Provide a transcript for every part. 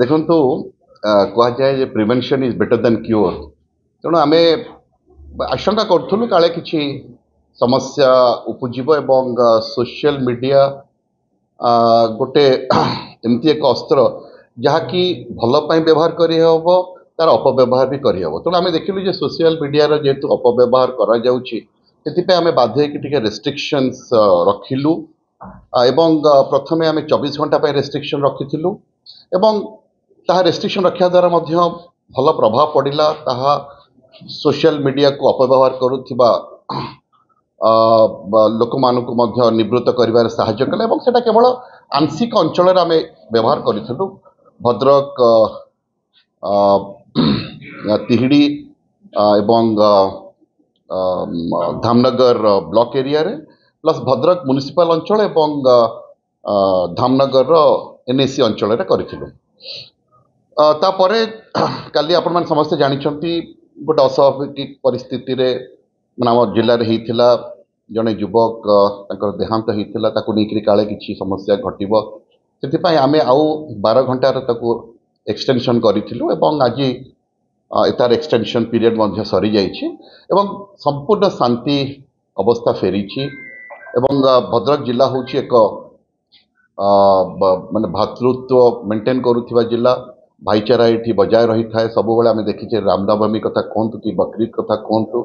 ଦେଖନ୍ତୁ କୁହାଯାଏ ଯେ prevention is better then cure. ତେଣୁ ଆମେ ଆଶଙ୍କା କରୁଥିଲୁ କାଳେ କିଛି ସମସ୍ୟା ଉପୁଜିବ ଏବଂ ସୋସିଆଲ ମିଡ଼ିଆ ଗୋଟେ ଏମିତି ଏକ ଅସ୍ତ୍ର ଯାହାକି ଭଲ ପାଇଁ ବ୍ୟବହାର କରିହେବ, ତାର ଅପବ୍ୟବହାର ବି କରିହେବ। ତେଣୁ ଆମେ ଦେଖିଲୁ ଯେ ସୋସିଆଲ ମିଡ଼ିଆର ଯେହେତୁ ଅପବ୍ୟବହାର କରାଯାଉଛି, ସେଥିପାଇଁ ଆମେ ବାଧ୍ୟ ହେଇକି ଟିକେ ରେଷ୍ଟ୍ରିକ୍ସନ୍ସ ରଖିଲୁ ଏବଂ ପ୍ରଥମେ ଆମେ 24 ଘଣ୍ଟା ପାଇଁ ରେଷ୍ଟ୍ରିକ୍ସନ୍ ରଖିଥିଲୁ ଏବଂ ତାହା ରେଷ୍ଟ୍ରିକ୍ସନ୍ ରଖିବା ଦ୍ୱାରା ମଧ୍ୟ ଭଲ ପ୍ରଭାବ ପଡ଼ିଲା। ତାହା ସୋସିଆଲ ମିଡ଼ିଆକୁ ଅପବ୍ୟବହାର କରୁଥିବା ଲୋକମାନଙ୍କୁ ମଧ୍ୟ ନିବୃତ୍ତ କରିବାରେ ସାହାଯ୍ୟ କଲା ଏବଂ ସେଟା କେବଳ ଆଂଶିକ ଅଞ୍ଚଳରେ ଆମେ ବ୍ୟବହାର କରିଥିଲୁ। ଭଦ୍ରକ, ତିହିଡ଼ି ଏବଂ ଧାମନଗର ବ୍ଲକ ଏରିଆରେ ପ୍ଲସ୍ ଭଦ୍ରକ ମ୍ୟୁନିସିପାଲ ଅଞ୍ଚଳ ଏବଂ ଧାମନଗରର NAC ଅଞ୍ଚଳରେ କରିଥିଲୁ। ତାପରେ କାଲି ଆପଣମାନେ ସମସ୍ତେ ଜାଣିଛନ୍ତି ଗୋଟେ ଅସ୍ୱାଭାବିକ ପରିସ୍ଥିତିରେ ମାନେ ଆମ ଜିଲ୍ଲାରେ ହେଇଥିଲା, ଜଣେ ଯୁବକ ତାଙ୍କର ଦେହାନ୍ତ ହେଇଥିଲା, ତାକୁ ନେଇକରି କାଳେ କିଛି ସମସ୍ୟା ଘଟିବ, ସେଥିପାଇଁ ଆମେ ଆଉ 12 ଘଣ୍ଟାର ତାକୁ ଏକ୍ସଟେନସନ୍ କରିଥିଲୁ ଏବଂ ଆଜି ତାର ଏକ୍ସଟେନସନ୍ ପିରିୟଡ଼ ମଧ୍ୟ ସରିଯାଇଛି ଏବଂ ସମ୍ପୂର୍ଣ୍ଣ ଶାନ୍ତି ଅବସ୍ଥା ଫେରିଛି ଏବଂ ଭଦ୍ରକ ଜିଲ୍ଲା ହେଉଛି ଏକ ମାନେ ଭାତୃତ୍ୱ ମେଣ୍ଟେନ୍ କରୁଥିବା ଜିଲ୍ଲା। ଭାଇଚାରା ଏଠି ବଜାୟ ରହିଥାଏ। ସବୁବେଳେ ଆମେ ଦେଖିଛେ ରାମନବମୀ କଥା କୁହନ୍ତୁ କି ବକରିଦ୍ କଥା କୁହନ୍ତୁ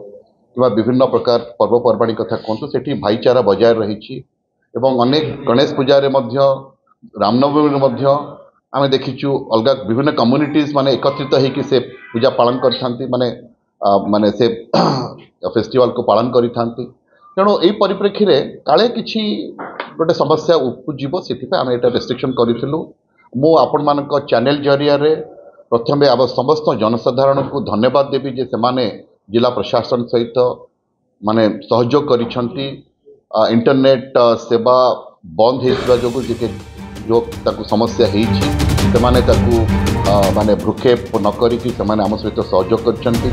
କିମ୍ବା ବିଭିନ୍ନ ପ୍ରକାର ପର୍ବପର୍ବାଣୀ କଥା କୁହନ୍ତୁ, ସେଠି ଭାଇଚାରା ବଜାୟ ରହିଛି ଏବଂ ଅନେକ ଗଣେଶ ପୂଜାରେ ମଧ୍ୟ ରାମନବମୀରେ ମଧ୍ୟ ଆମେ ଦେଖିଛୁ ଅଲଗା ବିଭିନ୍ନ କମ୍ୟୁନିଟିଜ୍ ମାନେ ଏକତ୍ରିତ ହେଇକି ସେ ପୂଜା ପାଳନ କରିଥାନ୍ତି, ମାନେ ସେ ଫେଷ୍ଟିଭାଲକୁ ପାଳନ କରିଥାନ୍ତି। ତେଣୁ ଏହି ପରିପ୍ରେକ୍ଷୀରେ କାଳେ କିଛି ଗୋଟେ ସମସ୍ୟା ଉପୁଜିବ, ସେଥିପାଇଁ ଆମେ ଏଇଟା ରେଷ୍ଟ୍ରିକ୍ସନ୍ କରିଥିଲୁ। ମୁଁ ଆପଣମାନଙ୍କ ଚ୍ୟାନେଲ ଜରିଆରେ ପ୍ରଥମେ ଆମ ସମସ୍ତ ଜନସାଧାରଣଙ୍କୁ ଧନ୍ୟବାଦ ଦେବି ଯେ ସେମାନେ ଜିଲ୍ଲା ପ୍ରଶାସନ ସହିତ ମାନେ ସହଯୋଗ କରିଛନ୍ତି। ଇଣ୍ଟରନେଟ୍ ସେବା ବନ୍ଦ ହେଇଥିବା ଯୋଗୁଁ ଯେଉଁ ତାକୁ ସମସ୍ୟା ହେଇଛି, ସେମାନେ ତାକୁ ମାନେ ଭ୍ରୂକ୍ଷେପ ନ କରିକି ସେମାନେ ଆମ ସହିତ ସହଯୋଗ କରିଛନ୍ତି।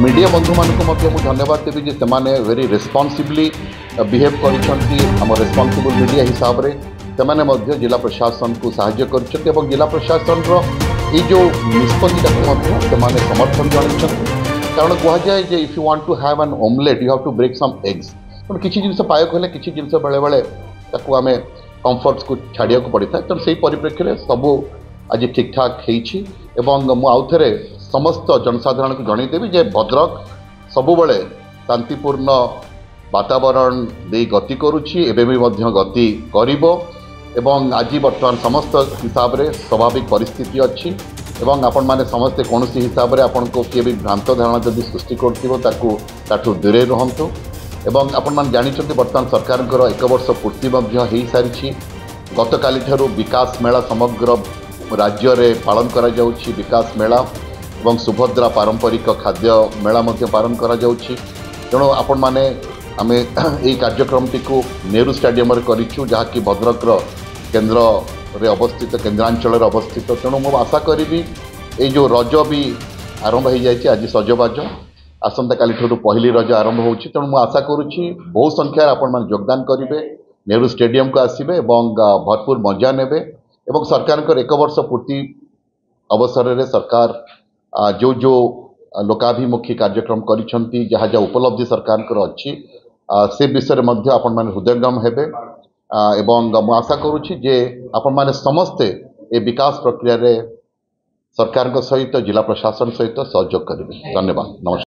ମିଡ଼ିଆ ବନ୍ଧୁମାନଙ୍କୁ ମଧ୍ୟ ମୁଁ ଧନ୍ୟବାଦ ଦେବି ଯେ ସେମାନେ ଭେରି ରେସ୍ପନ୍ସିବଲି ବିହେଭ୍ କରିଛନ୍ତି। ଆମ ରେସ୍ପନ୍ସିବଲ୍ ମିଡ଼ିଆ ହିସାବରେ ସେମାନେ ମଧ୍ୟ ଜିଲ୍ଲା ପ୍ରଶାସନକୁ ସାହାଯ୍ୟ କରିଛନ୍ତି ଏବଂ ଜିଲ୍ଲା ପ୍ରଶାସନର ଏଇ ଯେଉଁ ନିଷ୍ପତ୍ତିଟାକୁ ମଧ୍ୟ ସେମାନେ ସମର୍ଥନ ଜଣାଇଛନ୍ତି। କାରଣ କୁହାଯାଏ ଯେ if you want to have an omelette you have to break some eggs. ତେଣୁ କିଛି ଜିନିଷ ପାଇବାକୁ ହେଲେ କିଛି ଜିନିଷ ବେଳେବେଳେ ତାକୁ ଆମେ କମ୍ଫର୍ଟସକୁ ଛାଡ଼ିବାକୁ ପଡ଼ିଥାଏ। ତେଣୁ ସେହି ପରିପ୍ରେକ୍ଷୀରେ ସବୁ ଆଜି ଠିକ୍ଠାକ୍ ହେଇଛି ଏବଂ ମୁଁ ଆଉଥରେ ସମସ୍ତ ଜନସାଧାରଣଙ୍କୁ ଜଣାଇଦେବି ଯେ ଭଦ୍ରକ ସବୁବେଳେ ଶାନ୍ତିପୂର୍ଣ୍ଣ ବାତାବରଣ ଦେଇ ଗତି କରୁଛି, ଏବେ ବି ମଧ୍ୟ ଗତି କରିବ ଏବଂ ଆଜି ବର୍ତ୍ତମାନ ସମସ୍ତ ହିସାବରେ ସ୍ୱାଭାବିକ ପରିସ୍ଥିତି ଅଛି ଏବଂ ଆପଣମାନେ ସମସ୍ତେ କୌଣସି ହିସାବରେ ଆପଣଙ୍କୁ କିଏ ବି ଭ୍ରାନ୍ତ ଧାରଣା ଯଦି ସୃଷ୍ଟି କରୁଥିବ ତାଠୁ ଦୂରେଇ ରୁହନ୍ତୁ। ଏବଂ ଆପଣମାନେ ଜାଣିଛନ୍ତି ବର୍ତ୍ତମାନ ସରକାରଙ୍କର 1 ବର୍ଷ ପୂର୍ତ୍ତି ମଧ୍ୟ ହେଇସାରିଛି। ଗତକାଲିଠାରୁ ବିକାଶ ମେଳା ସମଗ୍ର ରାଜ୍ୟରେ ପାଳନ କରାଯାଉଛି। ବିକାଶ ମେଳା ଏବଂ ସୁଭଦ୍ରା ପାରମ୍ପରିକ ଖାଦ୍ୟ ମେଳା ମଧ୍ୟ ପାଳନ କରାଯାଉଛି। ତେଣୁ ଆପଣମାନେ ଆମେ ଏହି କାର୍ଯ୍ୟକ୍ରମଟିକୁ ନେହେରୁ ଷ୍ଟାଡିୟମରେ କରିଛୁ, ଯାହାକି ଭଦ୍ରକର କେନ୍ଦ୍ରରେ ଅବସ୍ଥିତ, କେନ୍ଦ୍ରାଞ୍ଚଳରେ ଅବସ୍ଥିତ। ତେଣୁ ମୁଁ ଆଶା କରିବି ଏଇ ଯେଉଁ ରଜ ବି ଆରମ୍ଭ ହେଇଯାଇଛି, ଆଜି ସଜବାଜ, ଆସନ୍ତାକାଲିଠାରୁ ପହିଲି ରଜ ଆରମ୍ଭ ହେଉଛି। ତେଣୁ ମୁଁ ଆଶା କରୁଛି ବହୁ ସଂଖ୍ୟାରେ ଆପଣମାନେ ଯୋଗଦାନ କରିବେ, ନେହେରୁ ଷ୍ଟାଡିୟମକୁ ଆସିବେ ଏବଂ ଭରପୁର ମଜା ନେବେ ଏବଂ ସରକାରଙ୍କର 1 ବର୍ଷ ପୂର୍ତ୍ତି ଅବସରରେ ସରକାର ଯେଉଁ ଲୋକାଭିମୁଖୀ କାର୍ଯ୍ୟକ୍ରମ କରିଛନ୍ତି, ଯାହା ଯାହା ଉପଲବ୍ଧି ସରକାରଙ୍କର ଅଛି, ସେ ବିଷୟରେ ମଧ୍ୟ ଆପଣମାନେ ହୃଦୟଙ୍ଗମ ହେବେ ଏବଂ ମୁଁ ଆଶା କରୁଛି ଯେ ଆପଣମାନେ ସମସ୍ତେ ଏ ବିକାଶ ପ୍ରକ୍ରିୟାରେ ସରକାରଙ୍କ ସହିତ ଜିଲ୍ଲା ପ୍ରଶାସନ ସହିତ ସହଯୋଗ କରିବେ। ଧନ୍ୟବାଦ, ନମସ୍କାର।